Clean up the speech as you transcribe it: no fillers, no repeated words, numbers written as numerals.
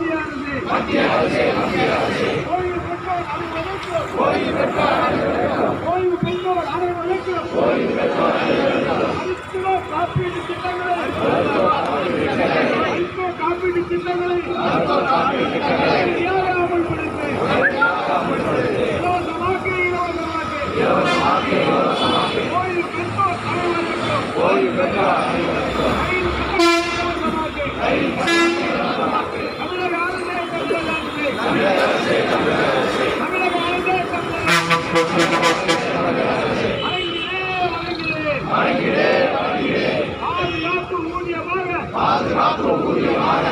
மத்திய அரசு ஓய்வு பெற்றோர் அனைவருக்கும் மருத்துவ காப்பீடு திட்டங்களை அமல்படுத்து. இலவசமாக ஓய்வு பெற்றோர் பாதுகாப்பு ஊதியமாக